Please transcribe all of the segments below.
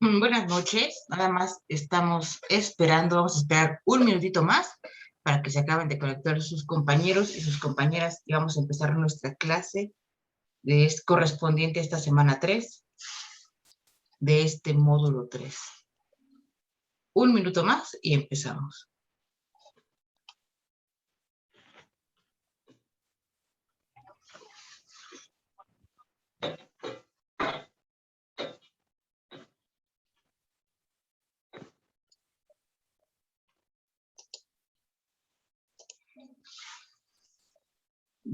Buenas noches, nada más estamos esperando, vamos a esperar un minutito más para que se acaben de conectar sus compañeros y sus compañeras y vamos a empezar nuestra clase correspondiente a esta semana 3 de este módulo 3. Un minuto más y empezamos.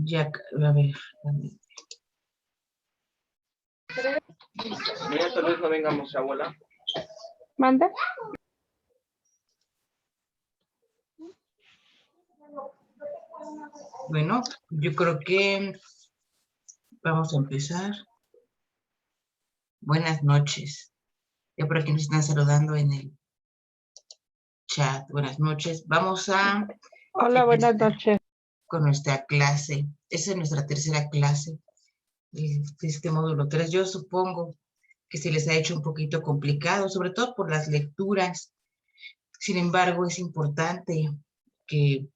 Ya, a ver. Mira, tal vez no vengamos, abuela. ¿Manda? Bueno, yo creo que vamos a empezar. Buenas noches. Ya por aquí nos están saludando en el chat. Buenas noches. Vamos a Hola, buenas noches. con nuestra clase. Esa es nuestra tercera clase de este módulo 3. Yo supongo que se les ha hecho un poquito complicado, sobre todo por las lecturas. Sin embargo, es importante que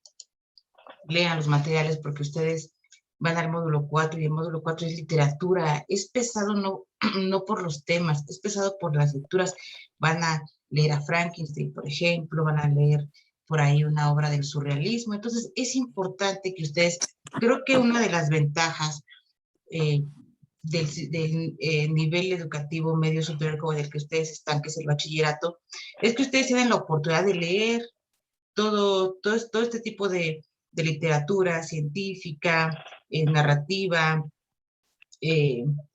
lean los materiales porque ustedes van al módulo 4 y el módulo 4 es literatura. Es pesado no por los temas, es pesado por las lecturas. Van a leer a Frankenstein, por ejemplo, van a leer por ahí una obra del surrealismo. Entonces, es importante que ustedes, creo que una de las ventajas del nivel educativo medio superior como del que ustedes están, que es el bachillerato, es que ustedes tienen la oportunidad de leer todo este tipo de literatura científica, narrativa,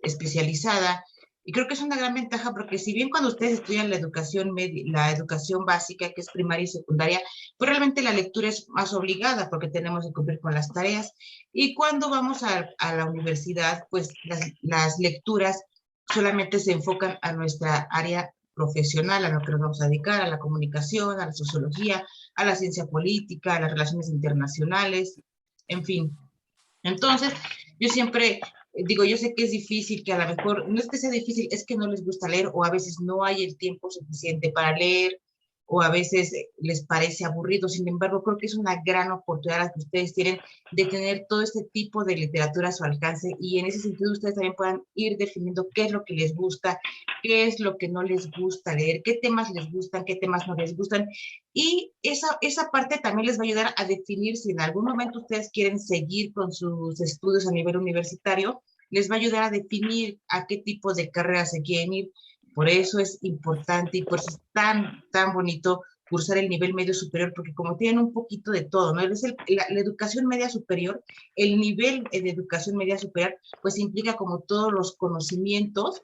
especializada. Y creo que es una gran ventaja porque si bien cuando ustedes estudian la educación básica, que es primaria y secundaria, pues realmente la lectura es más obligada porque tenemos que cumplir con las tareas. Y cuando vamos a la universidad, pues las lecturas solamente se enfocan a nuestra área profesional, a lo que nos vamos a dedicar, a la comunicación, a la sociología, a la ciencia política, a las relaciones internacionales, en fin. Entonces, yo siempre digo, yo sé que es difícil, que a lo mejor, no es que sea difícil, es que no les gusta leer o a veces no hay el tiempo suficiente para leer o a veces les parece aburrido. Sin embargo, creo que es una gran oportunidad la que ustedes tienen de tener todo este tipo de literatura a su alcance y en ese sentido ustedes también puedan ir definiendo qué es lo que les gusta, qué es lo que no les gusta leer, qué temas les gustan, qué temas no les gustan. Y esa parte también les va a ayudar a definir si en algún momento ustedes quieren seguir con sus estudios a nivel universitario, les va a ayudar a definir a qué tipo de carrera se quieren ir. Por eso es importante y por eso es tan bonito cursar el nivel medio superior, porque como tienen un poquito de todo, ¿no? Es la educación media superior, el nivel de educación media superior, pues implica como todos los conocimientos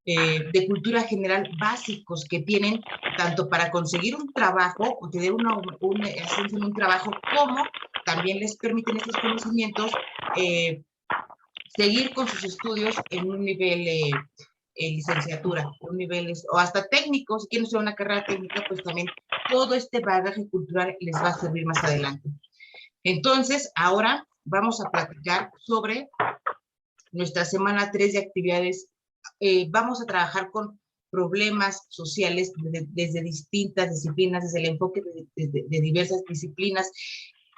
de cultura general básicos que tienen tanto para conseguir un trabajo o tener un ascenso en un trabajo, como también les permiten estos conocimientos seguir con sus estudios en un nivel licenciatura, un nivel, o hasta técnico, si quieren estudiar una carrera técnica, pues también todo este bagaje cultural les va a servir más adelante. Entonces, ahora vamos a platicar sobre nuestra semana 3 de actividades. Vamos a trabajar con problemas sociales desde distintas disciplinas, desde el enfoque de diversas disciplinas.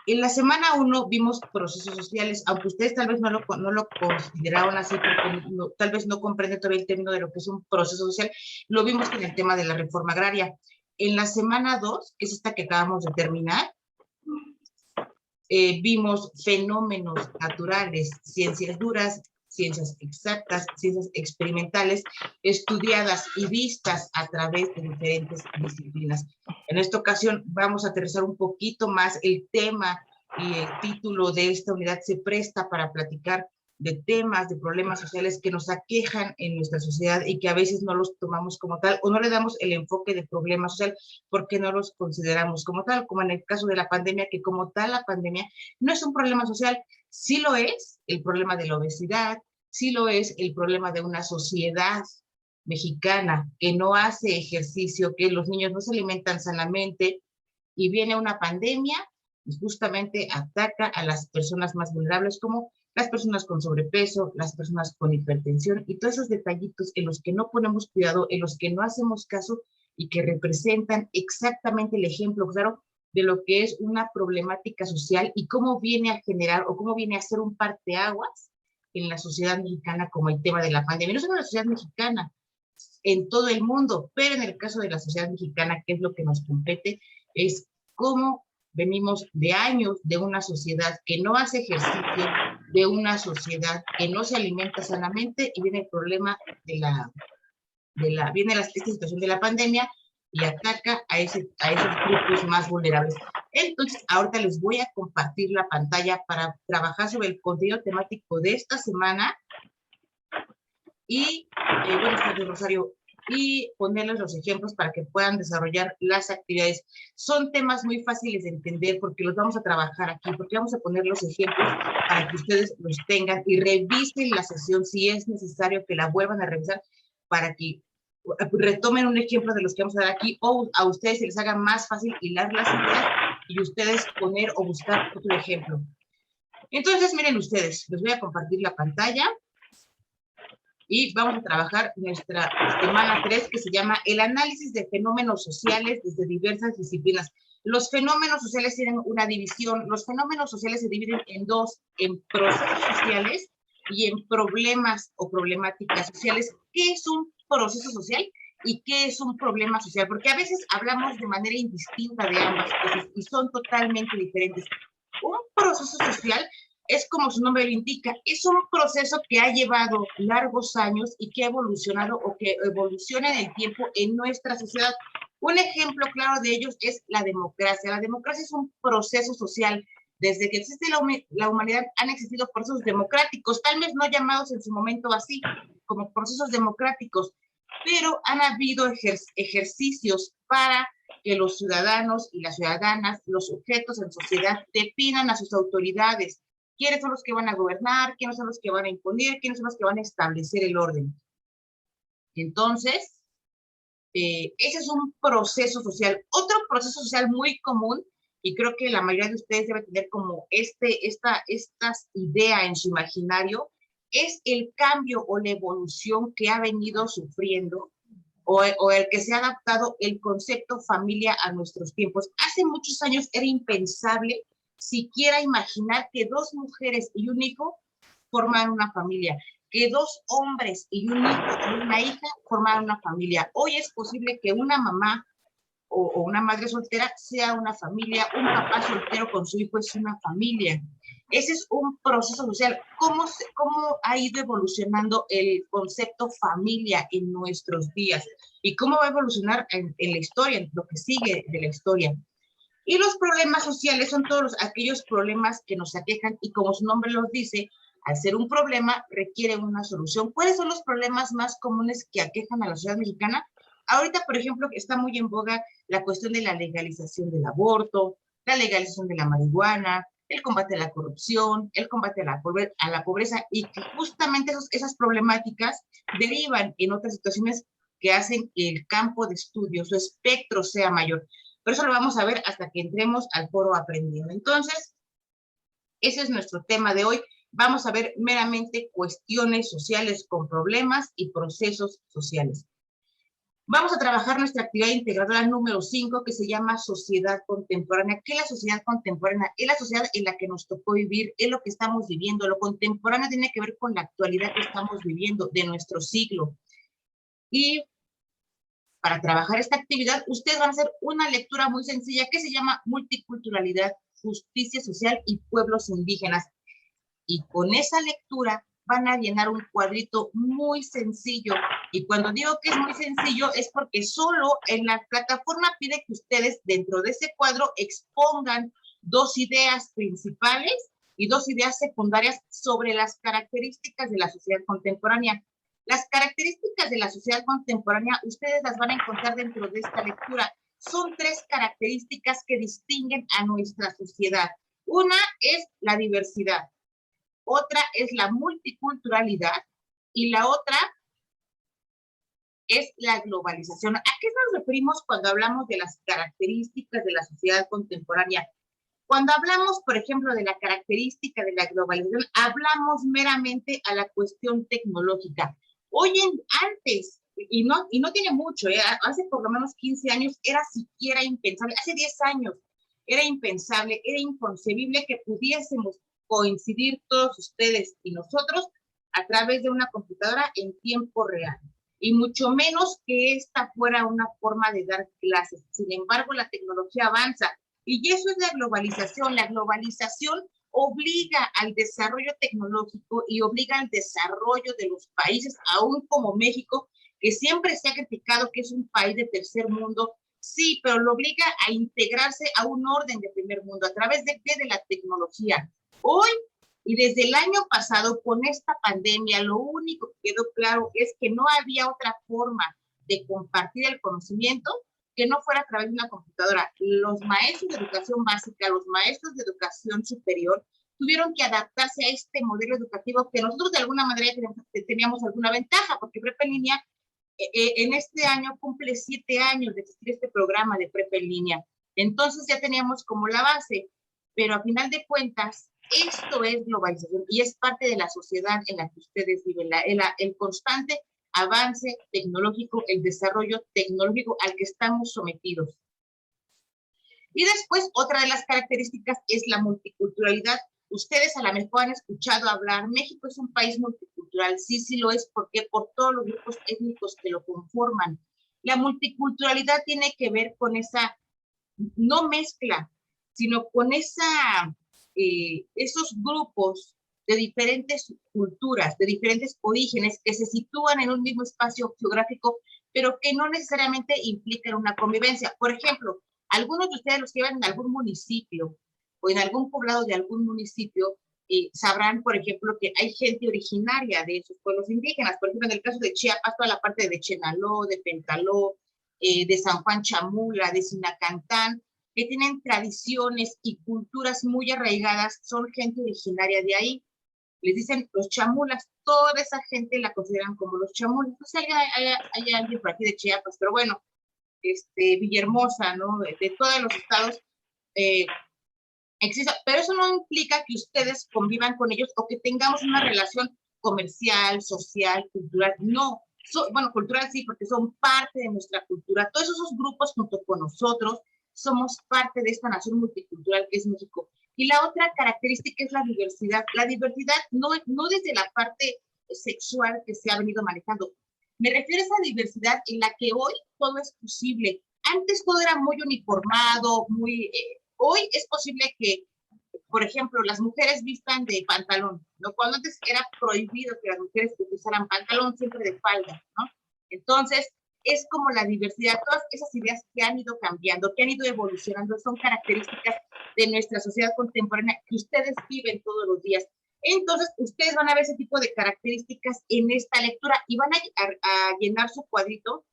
En la semana 1 vimos procesos sociales, aunque ustedes tal vez no lo consideraron así, porque tal vez no comprenden todavía el término de lo que es un proceso social, lo vimos con el tema de la reforma agraria. En la semana 2, que es esta que acabamos de terminar, vimos fenómenos naturales, ciencias duras, ciencias exactas, ciencias experimentales, estudiadas y vistas a través de diferentes disciplinas. En esta ocasión vamos a aterrizar un poquito más el tema y el título de esta unidad se presta para platicar de temas, de problemas sociales que nos aquejan en nuestra sociedad y que a veces no los tomamos como tal o no le damos el enfoque de problema social porque no los consideramos como tal, como en el caso de la pandemia, que como tal la pandemia no es un problema social, sí lo es el problema de la obesidad, sí lo es el problema de una sociedad mexicana que no hace ejercicio, que los niños no se alimentan sanamente y viene una pandemia y justamente ataca a las personas más vulnerables como las personas con sobrepeso, las personas con hipertensión y todos esos detallitos en los que no ponemos cuidado, en los que no hacemos caso y que representan exactamente el ejemplo claro de lo que es una problemática social y cómo viene a generar o cómo viene a ser un parteaguas en la sociedad mexicana como el tema de la pandemia. No solo en la sociedad mexicana, en todo el mundo, pero en el caso de la sociedad mexicana, que es lo que nos compete, es cómo venimos de años de una sociedad que no hace ejercicio, de una sociedad que no se alimenta sanamente y viene el problema viene esta situación de la pandemia y ataca a esos grupos más vulnerables. Entonces, ahorita les voy a compartir la pantalla para trabajar sobre el contenido temático de esta semana y, buenas tardes, Rosario, y ponerles los ejemplos para que puedan desarrollar las actividades. Son temas muy fáciles de entender porque los vamos a trabajar aquí, porque vamos a poner los ejemplos para que ustedes los tengan y revisen la sesión si es necesario que la vuelvan a revisar para que retomen un ejemplo de los que vamos a dar aquí o a ustedes se les haga más fácil hilar las ideas y ustedes poner o buscar otro ejemplo. Entonces, miren ustedes, les voy a compartir la pantalla y vamos a trabajar nuestra semana 3 que se llama el análisis de fenómenos sociales desde diversas disciplinas. Los fenómenos sociales tienen una división. Los fenómenos sociales se dividen en dos, en procesos sociales y en problemas o problemáticas sociales. ¿Qué es un proceso social y qué es un problema social? Porque a veces hablamos de manera indistinta de ambas cosas y son totalmente diferentes. Un proceso social es como su nombre lo indica, es un proceso que ha llevado largos años y que ha evolucionado o que evoluciona en el tiempo en nuestra sociedad. Un ejemplo claro de ellos es la democracia. La democracia es un proceso social. Desde que existe la humanidad han existido procesos democráticos, tal vez no llamados en su momento así, como procesos democráticos, pero han habido ejercicios para que los ciudadanos y las ciudadanas, los sujetos en sociedad, definan a sus autoridades. ¿Quiénes son los que van a gobernar? ¿Quiénes son los que van a imponer? ¿Quiénes son los que van a establecer el orden? Entonces, ese es un proceso social. Otro proceso social muy común, y creo que la mayoría de ustedes debe tener como esta idea en su imaginario, es el cambio o la evolución que ha venido sufriendo o el que se ha adaptado el concepto familia a nuestros tiempos. Hace muchos años era impensable siquiera imaginar que dos mujeres y un hijo forman una familia, que dos hombres y un hijo y una hija forman una familia. Hoy es posible que una mamá o una madre soltera sea una familia, un papá soltero con su hijo es una familia. Ese es un proceso social. ¿Cómo ha ido evolucionando el concepto familia en nuestros días? ¿Y cómo va a evolucionar en la historia, en lo que sigue de la historia? Y los problemas sociales son todos aquellos problemas que nos aquejan y como su nombre los dice, al ser un problema requiere una solución. ¿Cuáles son los problemas más comunes que aquejan a la sociedad mexicana? Ahorita, por ejemplo, está muy en boga la cuestión de la legalización del aborto, la legalización de la marihuana, el combate a la corrupción, el combate a la pobreza y que justamente esas problemáticas derivan en otras situaciones que hacen que el campo de estudio, su espectro sea mayor. Pero eso lo vamos a ver hasta que entremos al foro aprendiendo. Entonces, ese es nuestro tema de hoy. Vamos a ver meramente cuestiones sociales con problemas y procesos sociales. Vamos a trabajar nuestra actividad integradora número 5 que se llama sociedad contemporánea. ¿Qué es la sociedad contemporánea? Es la sociedad en la que nos tocó vivir, es lo que estamos viviendo. Lo contemporáneo tiene que ver con la actualidad que estamos viviendo de nuestro siglo. Y para trabajar esta actividad, ustedes van a hacer una lectura muy sencilla que se llama Multiculturalidad, Justicia Social y Pueblos Indígenas. Y con esa lectura van a llenar un cuadrito muy sencillo. Y cuando digo que es muy sencillo es porque solo en la plataforma pide que ustedes dentro de ese cuadro expongan dos ideas principales y dos ideas secundarias sobre las características de la sociedad contemporánea. Las características de la sociedad contemporánea ustedes las van a encontrar dentro de esta lectura. Son tres características que distinguen a nuestra sociedad. Una es la diversidad, otra es la multiculturalidad y la otra es la globalización. ¿A qué nos referimos cuando hablamos de las características de la sociedad contemporánea? Cuando hablamos, por ejemplo, de la característica de la globalización, hablamos meramente a la cuestión tecnológica. Antes, y no tiene mucho, hace por lo menos 15 años era siquiera impensable, hace 10 años era impensable, era inconcebible que pudiésemos coincidir todos ustedes y nosotros a través de una computadora en tiempo real, y mucho menos que esta fuera una forma de dar clases. Sin embargo, la tecnología avanza, y eso es la globalización. La globalización obliga al desarrollo tecnológico y obliga al desarrollo de los países, aún como México, que siempre se ha criticado que es un país de tercer mundo. Sí, pero lo obliga a integrarse a un orden de primer mundo. ¿A través de qué? De la tecnología. Hoy y desde el año pasado, con esta pandemia, lo único que quedó claro es que no había otra forma de compartir el conocimiento que no fuera a través de una computadora. Los maestros de educación básica, los maestros de educación superior, tuvieron que adaptarse a este modelo educativo que nosotros de alguna manera teníamos alguna ventaja, porque Prepa en Línea en este año cumple 7 años de existir este programa de Prepa en Línea. Entonces ya teníamos como la base, pero a final de cuentas, esto es globalización y es parte de la sociedad en la que ustedes viven, el constante avance tecnológico, el desarrollo tecnológico al que estamos sometidos. Y después, otra de las características es la multiculturalidad. Ustedes a lo mejor han escuchado hablar, México es un país multicultural. Sí, sí lo es, porque por todos los grupos étnicos que lo conforman. La multiculturalidad tiene que ver con esa, no mezcla, sino con esos grupos de diferentes culturas, de diferentes orígenes, que se sitúan en un mismo espacio geográfico, pero que no necesariamente implican una convivencia. Por ejemplo, algunos de ustedes, los que viven en algún municipio o en algún poblado de algún municipio, sabrán, por ejemplo, que hay gente originaria de esos pueblos indígenas. Por ejemplo, en el caso de Chiapas, toda la parte de Chenaló, de Pentaló, de San Juan Chamula, de Sinacantán, que tienen tradiciones y culturas muy arraigadas, son gente originaria de ahí. Les dicen los chamulas, toda esa gente la consideran como los chamulas. No sé, hay alguien por aquí de Chiapas, pero bueno, Villahermosa, ¿no? De todos los estados existe, pero eso no implica que ustedes convivan con ellos o que tengamos una relación comercial, social, cultural. No, bueno, cultural sí, porque son parte de nuestra cultura. Todos esos grupos junto con nosotros somos parte de esta nación multicultural que es México. Y la otra característica es la diversidad. La diversidad no desde la parte sexual que se ha venido manejando. Me refiero a esa diversidad en la que hoy todo es posible. Antes todo era muy uniformado, muy... hoy es posible que, por ejemplo, las mujeres vistan de pantalón, ¿no? Cuando antes era prohibido que las mujeres utilizaran pantalón, siempre de falda, ¿no? Entonces, es como la diversidad, todas esas ideas que han ido cambiando, que han ido evolucionando, son características de nuestra sociedad contemporánea que ustedes viven todos los días. Entonces, ustedes van a ver ese tipo de características en esta lectura y van a llenar su cuadrito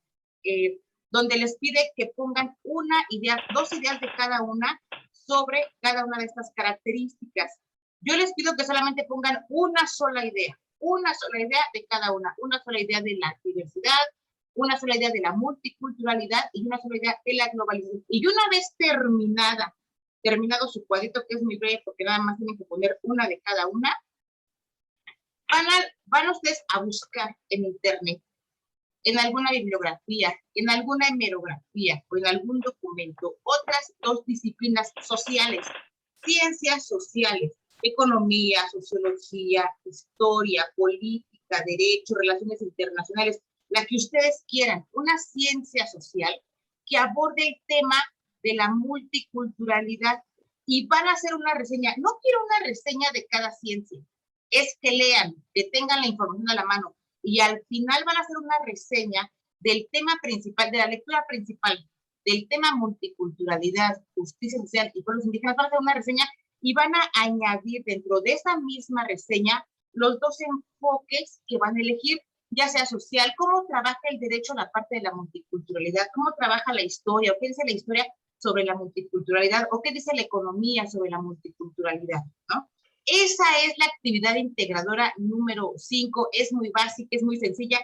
donde les pide que pongan una idea, 2 ideas de cada una sobre cada una de estas características. Yo les pido que solamente pongan una sola idea de cada una sola idea de la diversidad, una sola idea de la multiculturalidad y una sola idea de la globalización. Y una vez terminado su cuadrito, que es muy breve porque nada más tienen que poner una de cada una, van ustedes a buscar en internet, en alguna bibliografía, en alguna hemerografía o en algún documento, otras 2 disciplinas sociales, ciencias sociales, economía, sociología, historia, política, derecho, relaciones internacionales, la que ustedes quieran, una ciencia social que aborde el tema de la multiculturalidad y van a hacer una reseña. No quiero una reseña de cada ciencia, es que lean, que tengan la información a la mano y al final van a hacer una reseña del tema principal, de la lectura principal, del tema multiculturalidad, justicia social y pueblos indígenas. Van a hacer una reseña y van a añadir dentro de esa misma reseña los 2 enfoques que van a elegir, ya sea social, cómo trabaja el derecho a la parte de la multiculturalidad, cómo trabaja la historia, o qué dice la historia sobre la multiculturalidad, o qué dice la economía sobre la multiculturalidad, ¿no? Esa es la actividad integradora número 5, es muy básica, es muy sencilla.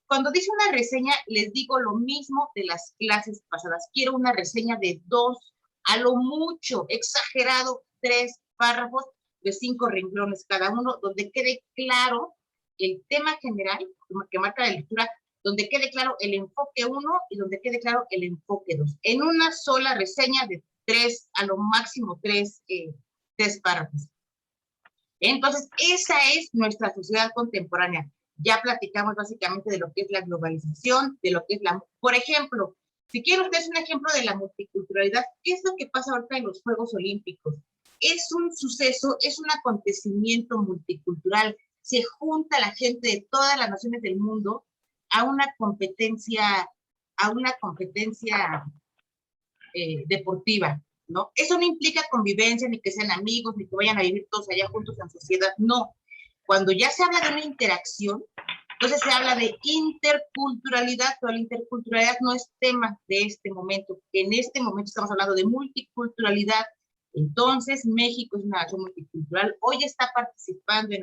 Cuando dice una reseña, les digo lo mismo de las clases pasadas. Quiero una reseña de 2 a lo mucho, exagerado, 3 párrafos de 5 renglones cada uno, donde quede claro el tema general que marca la lectura, donde quede claro el enfoque 1 y donde quede claro el enfoque 2, en una sola reseña de 3, a lo máximo 3 párrafos. Entonces, esa es nuestra sociedad contemporánea. Ya platicamos básicamente de lo que es la globalización, de lo que es la... Por ejemplo, si quieren ustedes un ejemplo de la multiculturalidad, ¿qué es lo que pasa ahorita en los Juegos Olímpicos? Es un suceso, es un acontecimiento multicultural. Se junta la gente de todas las naciones del mundo a una competencia deportiva, ¿no? Eso no implica convivencia, ni que sean amigos, ni que vayan a vivir todos allá juntos en sociedad, no. Cuando ya se habla de una interacción, entonces se habla de interculturalidad, pero la interculturalidad no es tema de este momento. En este momento estamos hablando de multiculturalidad. Entonces, México es una nación multicultural. Hoy está participando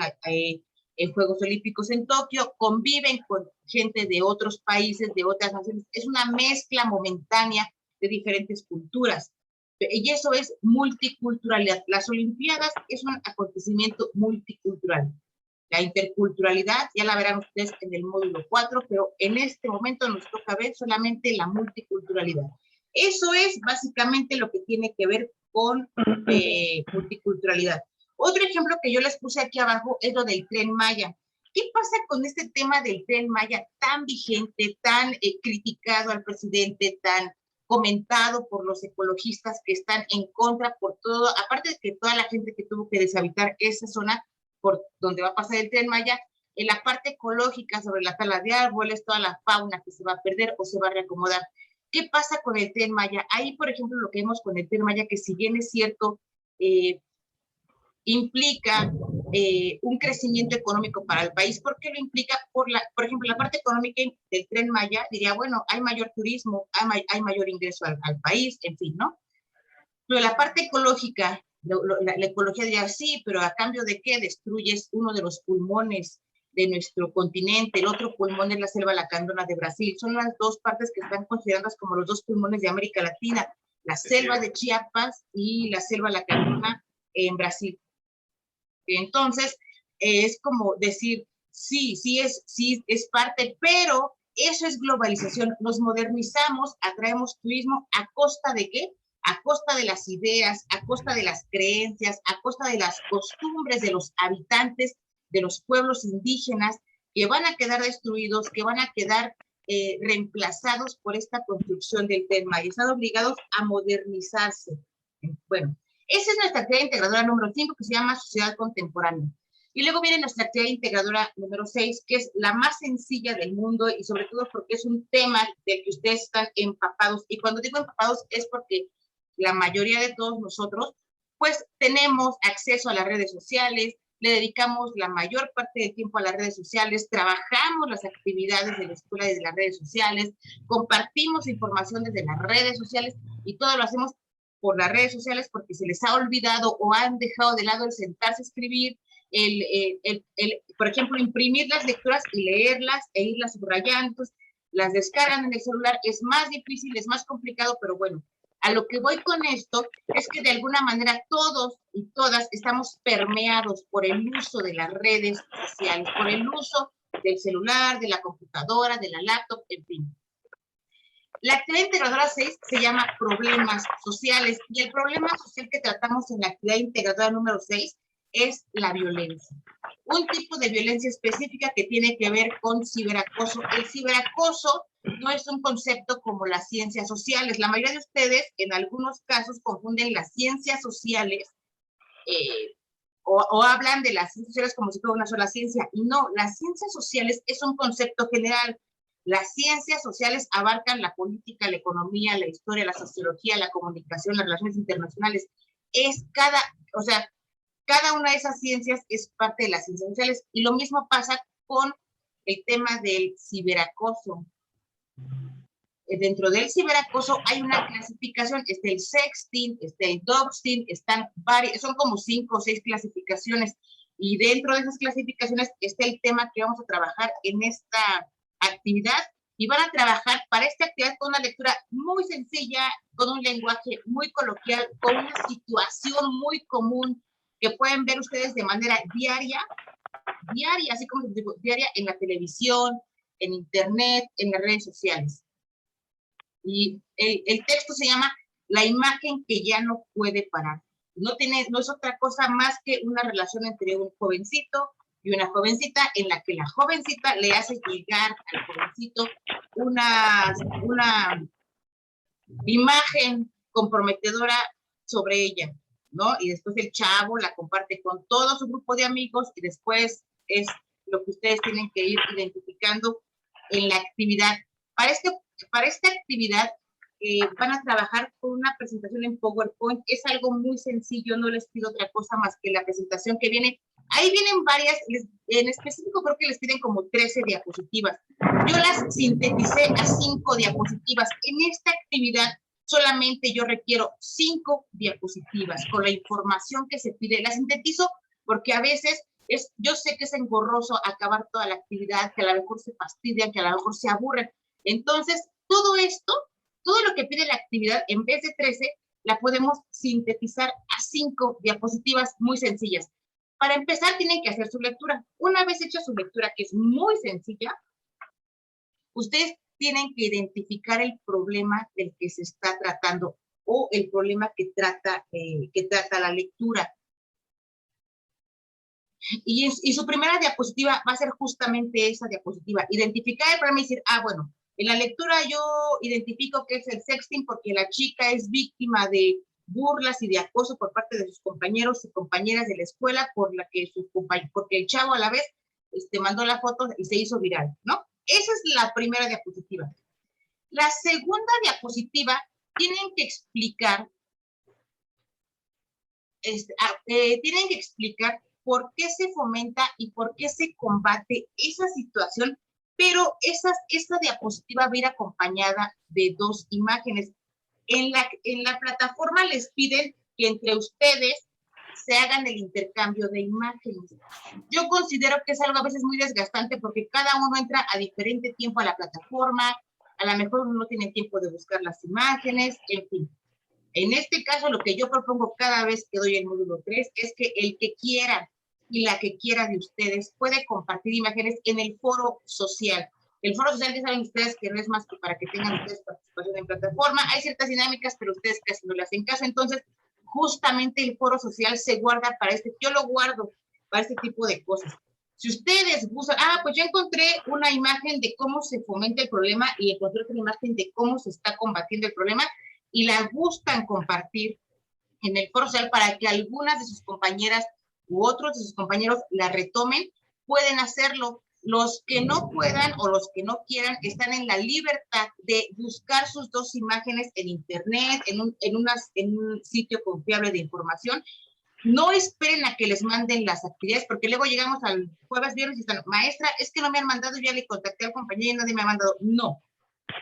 en Juegos Olímpicos en Tokio, conviven con gente de otros países, de otras naciones. Es una mezcla momentánea de diferentes culturas. Y eso es multiculturalidad. Las Olimpiadas es un acontecimiento multicultural. La interculturalidad, ya la verán ustedes en el módulo 4, pero en este momento nos toca ver solamente la multiculturalidad. Eso es básicamente lo que tiene que ver con multiculturalidad. Otro ejemplo que yo les puse aquí abajo es lo del Tren Maya. ¿Qué pasa con este tema del Tren Maya tan vigente, tan criticado al presidente, tan comentado por los ecologistas que están en contra por todo, aparte de que toda la gente que tuvo que deshabitar esa zona por donde va a pasar el Tren Maya, en la parte ecológica sobre la tala de árboles, toda la fauna que se va a perder o se va a reacomodar? ¿Qué pasa con el Tren Maya? Ahí, por ejemplo, lo que vemos con el Tren Maya, que si bien es cierto, implica un crecimiento económico para el país. ¿Por qué lo implica? Por ejemplo, la parte económica del Tren Maya diría, bueno, hay mayor turismo, hay mayor ingreso al país, en fin, ¿no? Pero la parte ecológica, la ecología diría, sí, pero ¿a cambio de qué? Destruyes uno de los pulmones de nuestro continente, el otro pulmón es la selva lacandona de Brasil. Son las dos partes que están consideradas como los dos pulmones de América Latina, la selva de Chiapas y la selva lacandona en Brasil. Entonces, es como decir, sí es parte, pero eso es globalización. Nos modernizamos, atraemos turismo, ¿a costa de qué? A costa de las ideas, a costa de las creencias, a costa de las costumbres de los habitantes, de los pueblos indígenas, que van a quedar destruidos, que van a quedar reemplazados por esta construcción del tema y están obligados a modernizarse. Bueno, esa es nuestra actividad integradora número 5, que se llama Sociedad Contemporánea. Y luego viene nuestra actividad integradora número 6, que es la más sencilla del mundo y sobre todo porque es un tema del que ustedes están empapados. Y cuando digo empapados es porque la mayoría de todos nosotros, pues tenemos acceso a las redes sociales, le dedicamos la mayor parte del tiempo a las redes sociales, trabajamos las actividades de la escuela desde las redes sociales, compartimos información desde las redes sociales y todo lo hacemos por las redes sociales porque se les ha olvidado o han dejado de lado el sentarse a escribir, por ejemplo, imprimir las lecturas y leerlas e irlas subrayando. Entonces, las descargan en el celular, es más difícil, es más complicado, pero bueno, a lo que voy con esto es que de alguna manera todos y todas estamos permeados por el uso de las redes sociales, por el uso del celular, de la computadora, de la laptop, en fin. La actividad integradora 6 se llama problemas sociales y el problema social que tratamos en la actividad integradora número 6 es la violencia. Un tipo de violencia específica que tiene que ver con ciberacoso. El ciberacoso no es un concepto como las ciencias sociales. La mayoría de ustedes en algunos casos confunden las ciencias sociales o hablan de las ciencias sociales como si fuera una sola ciencia. Y no, las ciencias sociales es un concepto general. Las ciencias sociales abarcan la política, la economía, la historia, la sociología, la comunicación, las relaciones internacionales. Cada una de esas ciencias es parte de las ciencias sociales. Y lo mismo pasa con el tema del ciberacoso. Dentro del ciberacoso hay una clasificación, está el sexting, está el doxing, son como 5 o 6 clasificaciones. Y dentro de esas clasificaciones está el tema que vamos a trabajar en esta actividad, y van a trabajar para esta actividad con una lectura muy sencilla, con un lenguaje muy coloquial, con una situación muy común que pueden ver ustedes de manera diaria, así como les digo, diaria en la televisión, en internet, en las redes sociales. Y el texto se llama La imagen que ya no puede parar. No es otra cosa más que una relación entre un jovencito y una jovencita, en la que la jovencita le hace llegar al jovencito una imagen comprometedora sobre ella, ¿no? Y después el chavo la comparte con todo su grupo de amigos y después es lo que ustedes tienen que ir identificando en la actividad. Para esta actividad van a trabajar con una presentación en PowerPoint. Es algo muy sencillo, no les pido otra cosa más que la presentación que viene. Ahí vienen varias, en específico creo que les piden como 13 diapositivas. Yo las sinteticé a 5 diapositivas. En esta actividad solamente yo requiero 5 diapositivas con la información que se pide. La sintetizo porque a veces yo sé que es engorroso acabar toda la actividad, que a lo mejor se fastidian, que a lo mejor se aburren. Entonces, todo esto, todo lo que pide la actividad, en vez de 13, la podemos sintetizar a 5 diapositivas muy sencillas. Para empezar, tienen que hacer su lectura. Una vez hecha su lectura, que es muy sencilla, ustedes tienen que identificar el problema del que se está tratando o el problema que trata la lectura. Y su primera diapositiva va a ser justamente esa diapositiva. Identificar el problema y decir, bueno, en la lectura yo identifico que es el sexting porque la chica es víctima de burlas y de acoso por parte de sus compañeros y compañeras de la escuela porque el chavo a la vez mandó la foto y se hizo viral, ¿no? Esa es la primera diapositiva. La segunda diapositiva tienen que explicar por qué se fomenta y por qué se combate esa situación, pero esta diapositiva va a ir acompañada de 2 imágenes. En la plataforma les piden que entre ustedes se hagan el intercambio de imágenes. Yo considero que es algo a veces muy desgastante porque cada uno entra a diferente tiempo a la plataforma, a lo mejor uno no tiene tiempo de buscar las imágenes, en fin. En este caso, lo que yo propongo cada vez que doy el módulo 3 es que el que quiera y la que quiera de ustedes puede compartir imágenes en el foro social. El foro social, ya saben ustedes que no es más que para que tengan ustedes participación en plataforma. Hay ciertas dinámicas, pero ustedes casi no le hacen caso. Entonces, justamente el foro social se guarda para yo lo guardo para este tipo de cosas. Si ustedes buscan, pues yo encontré una imagen de cómo se fomenta el problema y encontré otra imagen de cómo se está combatiendo el problema, y la gustan compartir en el foro social para que algunas de sus compañeras u otros de sus compañeros la retomen, pueden hacerlo. Los que no puedan o los que no quieran están en la libertad de buscar sus 2 imágenes en internet, en un sitio confiable de información. No esperen a que les manden las actividades, porque luego llegamos al jueves, viernes y están, maestra, es que no me han mandado, ya le contacté al compañero y nadie me ha mandado. No.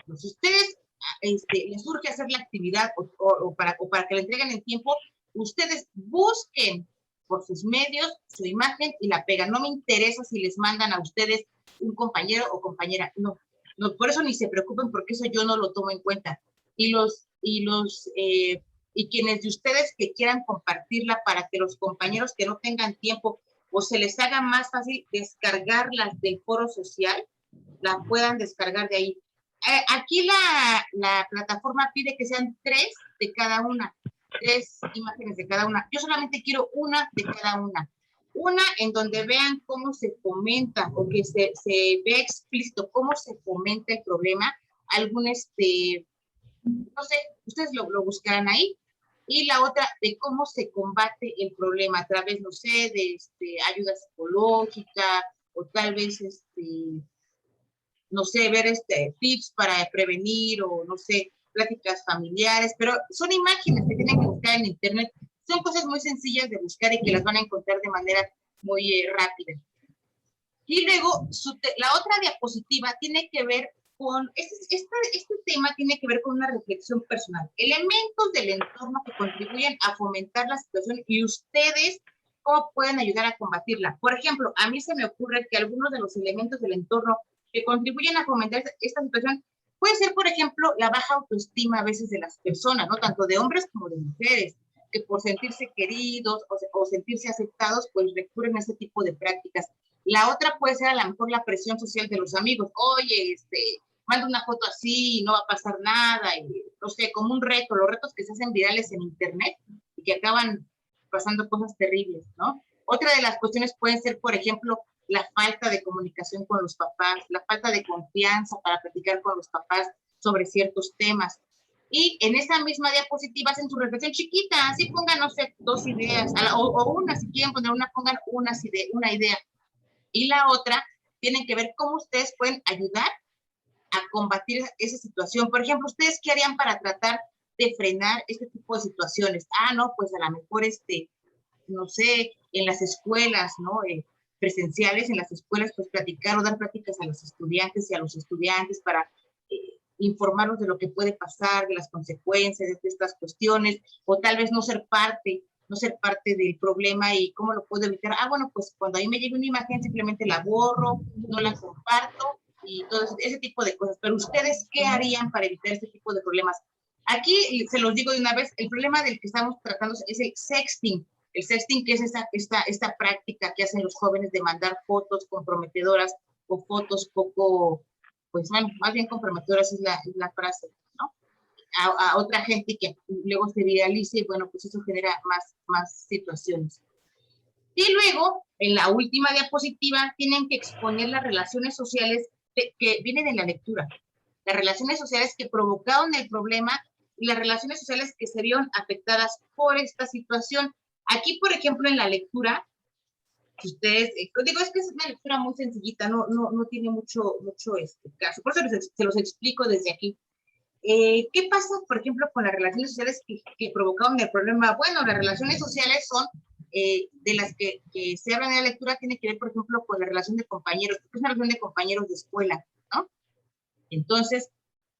Pues si ustedes les surge hacer la actividad o para que la entreguen en tiempo, ustedes busquen por sus medios su imagen y la pegan. No me interesa si les mandan a ustedes un compañero o compañera, no, por eso ni se preocupen porque eso yo no lo tomo en cuenta. Y quienes de ustedes que quieran compartirla para que los compañeros que no tengan tiempo o se les haga más fácil descargarlas del foro social, la puedan descargar de ahí. Aquí la plataforma pide que sean 3 de cada una, 3 imágenes de cada una. Yo solamente quiero una de cada una. Una en donde vean cómo se fomenta o que se ve explícito cómo se fomenta el problema. No sé, ustedes lo buscarán ahí. Y la otra de cómo se combate el problema a través, no sé, de ayuda psicológica o tal vez no sé, ver tips para prevenir o no sé, pláticas familiares, pero son imágenes que tienen que buscar en internet. Son cosas muy sencillas de buscar y que las van a encontrar de manera muy rápida. Y luego, la otra diapositiva tiene que ver con, este tema tiene que ver con una reflexión personal. Elementos del entorno que contribuyen a fomentar la situación y ustedes cómo pueden ayudar a combatirla. Por ejemplo, a mí se me ocurre que algunos de los elementos del entorno que contribuyen a fomentar esta situación puede ser, por ejemplo, la baja autoestima a veces de las personas, ¿no? Tanto de hombres como de mujeres, que por sentirse queridos o sentirse aceptados, pues recurren a este tipo de prácticas. La otra puede ser a lo mejor la presión social de los amigos. Oye, manda una foto así y no va a pasar nada. Y, no sé, como un reto, los retos que se hacen virales en internet y que acaban pasando cosas terribles, ¿no? Otra de las cuestiones pueden ser, por ejemplo, la falta de comunicación con los papás, la falta de confianza para platicar con los papás sobre ciertos temas. Y en esa misma diapositiva hacen su reflexión chiquita, así pongan, no sé, 2 ideas, o una, si quieren poner una, pongan una idea. Y la otra, tienen que ver cómo ustedes pueden ayudar a combatir esa situación. Por ejemplo, ¿ustedes qué harían para tratar de frenar este tipo de situaciones? No, pues a lo mejor, no sé, en las escuelas, ¿no? Presenciales, en las escuelas, pues platicar o dar pláticas a los estudiantes y a los estudiantes para informarlos de lo que puede pasar, de las consecuencias de estas cuestiones, o tal vez no ser parte del problema y cómo lo puedo evitar. Bueno, pues cuando a mí me llega una imagen simplemente la borro, no la comparto y todo ese tipo de cosas. Pero ustedes, ¿qué harían para evitar este tipo de problemas? Aquí, se los digo de una vez, el problema del que estamos tratando es el sexting. El sexting, que es esta práctica que hacen los jóvenes de mandar fotos comprometedoras o fotos poco, pues más bien comprometedoras es la frase, ¿no? A otra gente que luego se viralice y bueno, pues eso genera más situaciones. Y luego, en la última diapositiva, tienen que exponer las relaciones sociales que vienen en la lectura. Las relaciones sociales que provocaron el problema y las relaciones sociales que se vieron afectadas por esta situación. Aquí, por ejemplo, en la lectura, si ustedes, digo, es que es una lectura muy sencillita, no tiene mucho caso. Por eso se los explico desde aquí. ¿Qué pasa, por ejemplo, con las relaciones sociales que provocaron el problema? Bueno, las relaciones sociales son de las que se hablan en la lectura, tiene que ver, por ejemplo, con la relación de compañeros, porque es una relación de compañeros de escuela, ¿no? Entonces,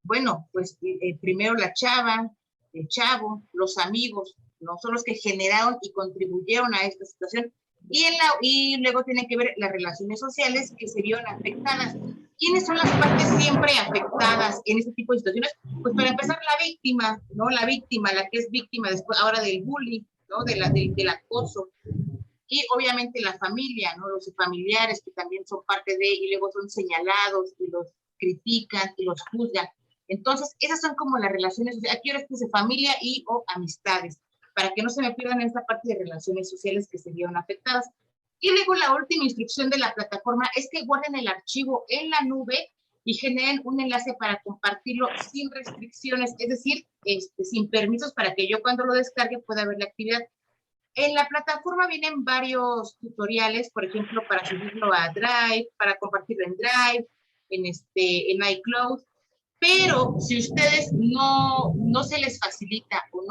bueno, pues primero la chava, el chavo, los amigos, ¿no? Son los que generaron y contribuyeron a esta situación. Y luego tienen que ver las relaciones sociales que se vieron afectadas. ¿Quiénes son las partes siempre afectadas en este tipo de situaciones? Pues para empezar, la víctima, ¿no? La víctima, la que es víctima después ahora del bullying, ¿no? Del acoso. Y obviamente la familia, ¿no? Los familiares que también son parte de, y luego son señalados y los critican y los juzgan. Entonces, esas son como las relaciones, aquí yo les puse familia y o amistades, para que no se me pierdan esta parte de relaciones sociales que se vieron afectadas. Y luego la última instrucción de la plataforma es que guarden el archivo en la nube y generen un enlace para compartirlo sin restricciones, es decir, sin permisos para que yo cuando lo descargue pueda ver la actividad. En la plataforma vienen varios tutoriales, por ejemplo, para subirlo a Drive, para compartirlo en Drive, en iCloud, pero si ustedes no se les facilita o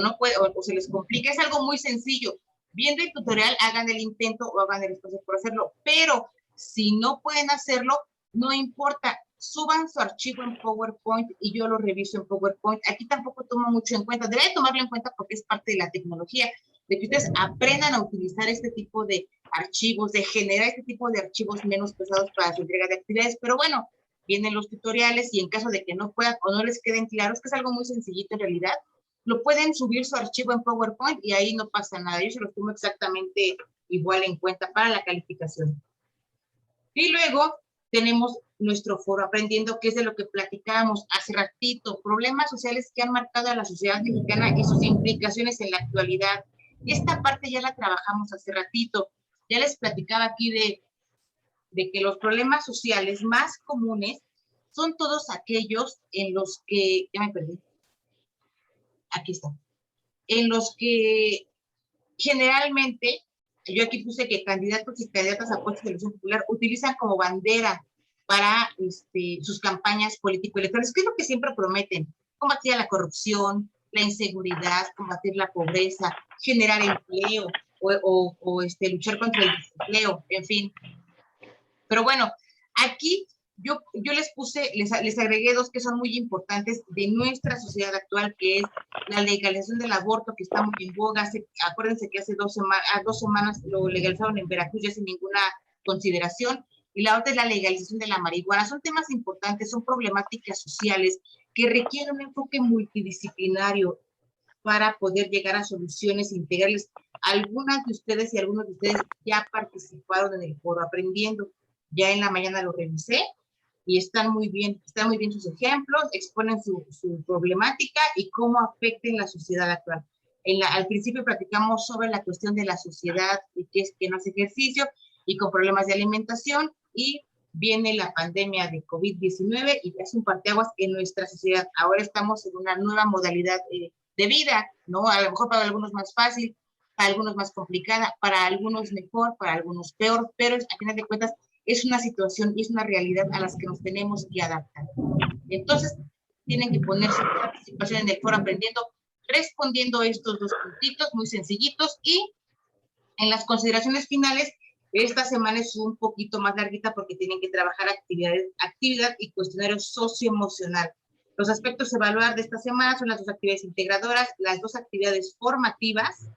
no puede, o se les complica, es algo muy sencillo. Viendo el tutorial, hagan el intento o hagan el esfuerzo por hacerlo, pero si no pueden hacerlo, no importa, suban su archivo en PowerPoint y yo lo reviso en PowerPoint. Aquí tampoco tomo mucho en cuenta, debe tomarlo en cuenta porque es parte de la tecnología, de que ustedes aprendan a utilizar este tipo de archivos, de generar este tipo de archivos menos pesados para su entrega de actividades, pero bueno, vienen los tutoriales y en caso de que no puedan o no les queden claros, que es algo muy sencillito en realidad, lo pueden subir su archivo en PowerPoint y ahí no pasa nada. Yo se los tomo exactamente igual en cuenta para la calificación. Y luego tenemos nuestro foro aprendiendo, que es de lo que platicábamos hace ratito, problemas sociales que han marcado a la sociedad mexicana y sus implicaciones en la actualidad. Esta parte ya la trabajamos hace ratito. Ya les platicaba aquí de que los problemas sociales más comunes son todos aquellos en los que, ya me perdí, aquí está, en los que generalmente, yo aquí puse que candidatos y candidatas a puestos de elección popular utilizan como bandera para sus campañas político-electorales. ¿Qué es lo que siempre prometen? Combatir la corrupción, la inseguridad, combatir la pobreza, generar empleo o luchar contra el desempleo, en fin. Pero bueno, aquí yo les puse, les agregué 2 que son muy importantes de nuestra sociedad actual, que es la legalización del aborto, que está muy en boga. Acuérdense que hace 2 semanas lo legalizaron en Veracruz ya sin ninguna consideración. y la otra es la legalización de la marihuana. Son temas importantes, son problemáticas sociales que requieren un enfoque multidisciplinario para poder llegar a soluciones integrales. Algunas de ustedes y algunos de ustedes ya participaron en el foro Aprendiendo. Ya en la mañana lo revisé y están muy bien sus ejemplos, exponen su problemática y cómo afecta en la sociedad actual. Al principio platicamos sobre la cuestión de la sociedad y que no hace ejercicio y con problemas de alimentación, y viene la pandemia de COVID-19 y es un parteaguas en nuestra sociedad. Ahora estamos en una nueva modalidad de vida, ¿no? A lo mejor para algunos más fácil, para algunos más complicada, para algunos mejor, para algunos peor, pero a final de cuentas es una situación y es una realidad a las que nos tenemos que adaptar. Entonces, tienen que poner su participación en el foro Aprendiendo, respondiendo estos dos puntitos muy sencillitos, y en las consideraciones finales, esta semana es un poquito más larguita porque tienen que trabajar actividad y cuestionario socioemocional. Los aspectos a evaluar de esta semana son las dos actividades integradoras, las dos actividades formativas,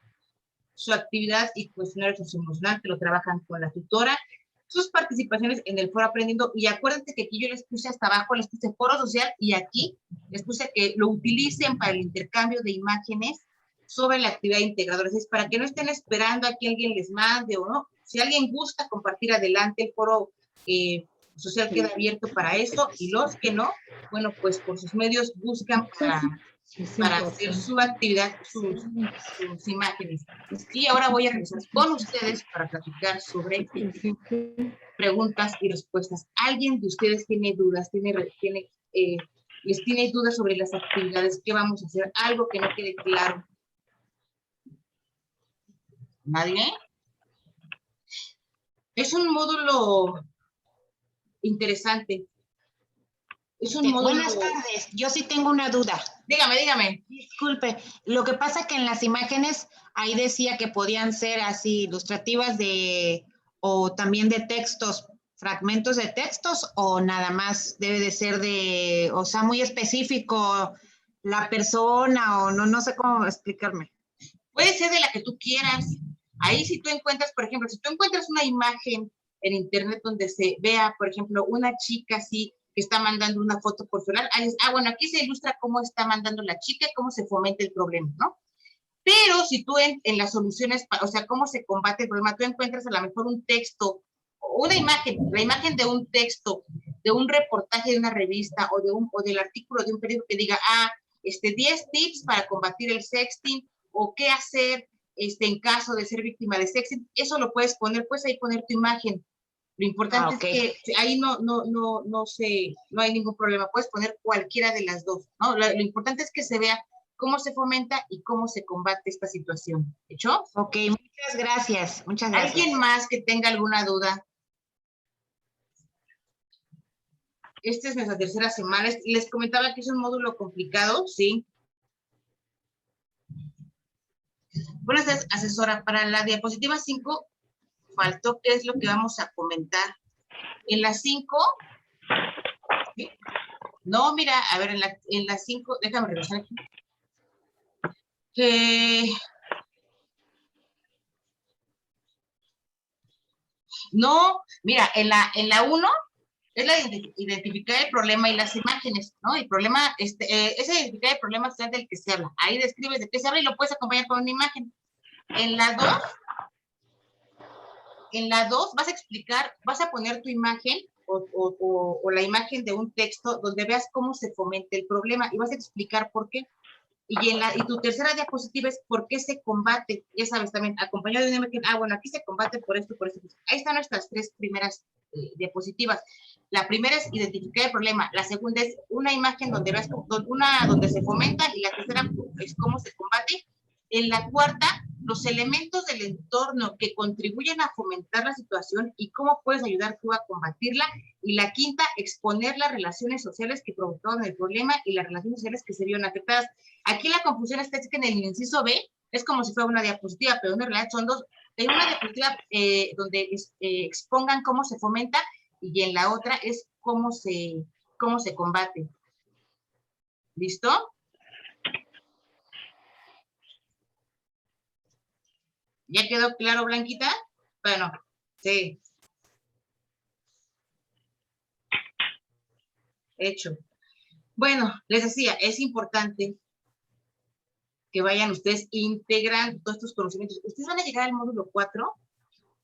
su actividad y cuestionario socioemocional que lo trabajan con la tutora, sus participaciones en el foro Aprendiendo, y acuérdense que aquí yo les puse hasta abajo, les puse foro social, y aquí les puse que lo utilicen para el intercambio de imágenes sobre la actividad integradora. Es para que no estén esperando a que alguien les mande o no. Si alguien gusta compartir adelante, el foro social queda abierto para eso, y los que no, bueno, pues por sus medios buscan para hacer su actividad, sus imágenes. Y ahora voy a regresar con ustedes para platicar sobre preguntas y respuestas. ¿Alguien de ustedes tiene dudas? ¿Les tiene dudas sobre las actividades? ¿Qué vamos a hacer? ¿Algo que no quede claro? ¿Nadie? Es un módulo interesante. Es un módulo... Buenas tardes, yo sí tengo una duda. Dígame. Disculpe, lo que pasa que en las imágenes ahí decía que podían ser así ilustrativas o también de textos, fragmentos de textos, o nada más debe de ser o sea, muy específico la persona, o no sé cómo explicarme. Puede ser de la que tú quieras. Ahí si tú encuentras, por ejemplo, si tú encuentras una imagen en internet donde se vea, por ejemplo, una chica así que está mandando una foto por celular, bueno, aquí se ilustra cómo está mandando la chica y cómo se fomenta el problema, ¿no? Pero si tú en las soluciones, o sea, cómo se combate el problema, tú encuentras a lo mejor un texto, o una imagen, la imagen de un texto, de un reportaje de una revista o del artículo de un periódico que diga, 10 tips para combatir el sexting, o qué hacer en caso de ser víctima de sexting. Eso lo puedes ahí poner tu imagen. Lo importante es que ahí no hay ningún problema. Puedes poner cualquiera de las dos, ¿no? Lo importante es que se vea cómo se fomenta y cómo se combate esta situación. ¿Hecho? Ok, muchas gracias. ¿Alguien más que tenga alguna duda? Esta es nuestra tercera semana. Les comentaba que es un módulo complicado, ¿sí? Buenas tardes, asesora. Para la diapositiva 5, faltó qué es lo que vamos a comentar. En la 5, ¿sí? No, mira, a ver, en la 5, déjame revisar aquí. No, mira, en la 1 es la identificar el problema y las imágenes, ¿no? El problema, es identificar el problema social del que se habla. Ahí describes de qué se habla y lo puedes acompañar con una imagen. En la 2 vas a explicar, vas a poner tu imagen o la imagen de un texto donde veas cómo se fomenta el problema y vas a explicar por qué. Y tu tercera diapositiva es por qué se combate, ya sabes, también acompañado de una imagen, bueno, aquí se combate por esto, por esto. Ahí están nuestras 3 primeras diapositivas. La primera es identificar el problema, la segunda es una imagen donde veas donde se fomenta, y la tercera es cómo se combate. En la cuarta, los elementos del entorno que contribuyen a fomentar la situación y cómo puedes ayudar tú a combatirla. Y la quinta, exponer las relaciones sociales que provocaron el problema y las relaciones sociales que se vieron afectadas. Aquí la confusión está es que en el inciso B es como si fuera una diapositiva, pero en realidad son dos. En una diapositiva donde expongan cómo se fomenta, y en la otra es cómo se combate. ¿Listo? ¿Ya quedó claro, Blanquita? Bueno, sí. Hecho. Bueno, les decía, es importante que vayan ustedes integrando todos estos conocimientos. Ustedes van a llegar al módulo 4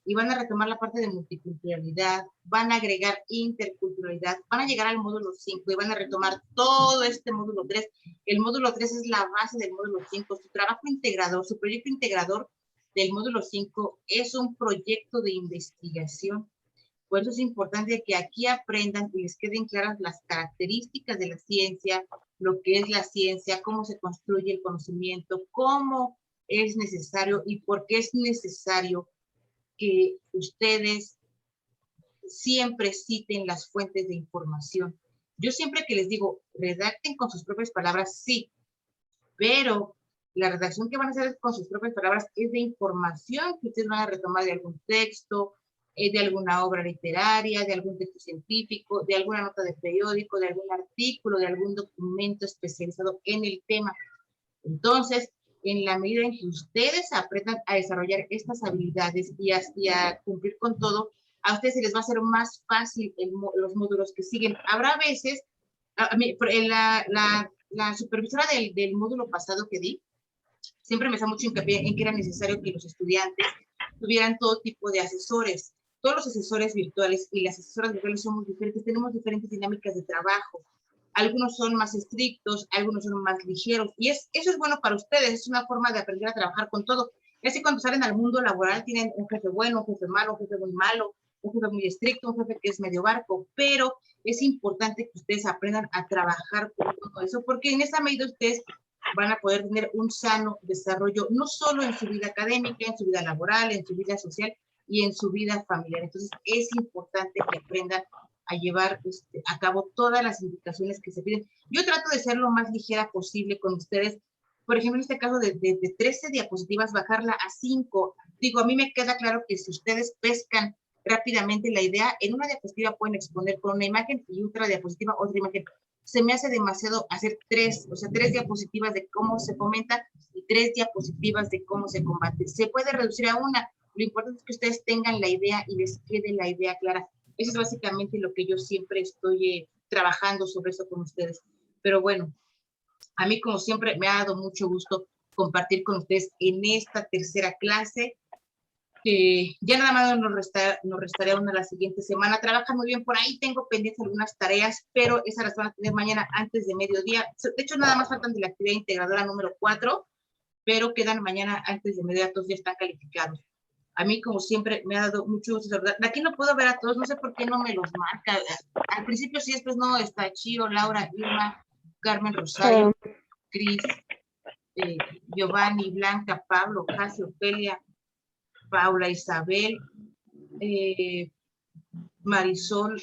y van a retomar la parte de multiculturalidad, van a agregar interculturalidad, van a llegar al módulo 5 y van a retomar todo este módulo 3. El módulo 3 es la base del módulo 5. Su trabajo integrador, su proyecto integrador del módulo 5 es un proyecto de investigación. Por eso es importante que aquí aprendan y les queden claras las características de la ciencia, lo que es la ciencia, cómo se construye el conocimiento, cómo es necesario y por qué es necesario que ustedes siempre citen las fuentes de información. Yo siempre que les digo, redacten con sus propias palabras, sí, pero la redacción que van a hacer con sus propias palabras es de información que ustedes van a retomar de algún texto, de alguna obra literaria, de algún texto científico, de alguna nota de periódico, de algún artículo, de algún documento especializado en el tema. Entonces, en la medida en que ustedes aprendan a desarrollar estas habilidades y a cumplir con todo, a ustedes se les va a hacer más fácil los módulos que siguen. Habrá veces, la supervisora del módulo pasado que di, siempre me hace mucho hincapié en que era necesario que los estudiantes tuvieran todo tipo de asesores. Todos los asesores virtuales y las asesoras virtuales somos diferentes, tenemos diferentes dinámicas de trabajo. Algunos son más estrictos, algunos son más ligeros, y eso es bueno para ustedes, es una forma de aprender a trabajar con todo. Y así cuando salen al mundo laboral tienen un jefe bueno, un jefe malo, un jefe muy malo, un jefe muy estricto, un jefe que es medio barco, pero es importante que ustedes aprendan a trabajar con todo eso, porque en esa medida ustedes van a poder tener un sano desarrollo, no solo en su vida académica, en su vida laboral, en su vida social y en su vida familiar. Entonces, es importante que aprendan a llevar a cabo todas las indicaciones que se piden. Yo trato de ser lo más ligera posible con ustedes. Por ejemplo, en este caso de 13 diapositivas, bajarla a 5. Digo, a mí me queda claro que si ustedes pescan rápidamente la idea, en una diapositiva pueden exponer con una imagen y otra diapositiva, otra imagen. Se me hace demasiado hacer 3, o sea, 3 diapositivas de cómo se fomenta y 3 diapositivas de cómo se combate. Se puede reducir a una. Lo importante es que ustedes tengan la idea y les quede la idea clara. Eso es básicamente lo que yo siempre estoy trabajando sobre eso con ustedes. Pero bueno, a mí como siempre me ha dado mucho gusto compartir con ustedes en esta tercera clase. Ya nada más nos restaría una la siguiente semana. Trabajan muy bien por ahí, tengo pendientes algunas tareas, pero esas las van a tener mañana antes de mediodía. De hecho, nada más faltan de la actividad integradora número 4, pero quedan mañana antes de mediodía, todos ya están calificados. A mí, como siempre, me ha dado mucho gusto. De aquí no puedo ver a todos, no sé por qué no me los marca. Al principio sí, después no, está Chio, Laura, Irma, Carmen Rosario, Cris, Giovanni, Blanca, Pablo, Casi, Ofelia, Paula, Isabel, Marisol,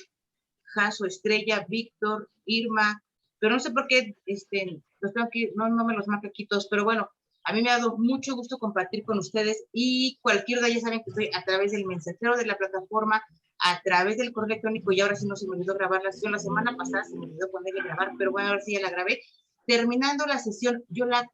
Jaso, Estrella, Víctor, Irma, pero no sé por qué los tengo aquí, no me los marca aquí todos, pero bueno, a mí me ha dado mucho gusto compartir con ustedes y cualquier duda ya saben que estoy a través del mensajero de la plataforma, a través del correo electrónico, y ahora sí no se me olvidó grabar la sesión. La semana pasada se me olvidó ponerle grabar, pero bueno, ahora sí ya la grabé. Terminando la sesión, yo la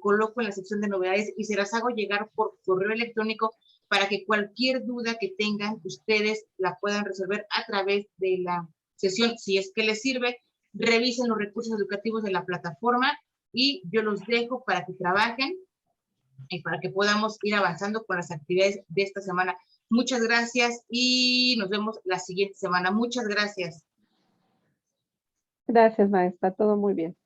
coloco en la sección de novedades y se las hago llegar por correo electrónico para que cualquier duda que tengan, ustedes la puedan resolver a través de la sesión. Si es que les sirve, revisen los recursos educativos de la plataforma y yo los dejo para que trabajen y para que podamos ir avanzando con las actividades de esta semana. Muchas gracias y nos vemos la siguiente semana. Muchas gracias. Gracias, maestra. Todo muy bien.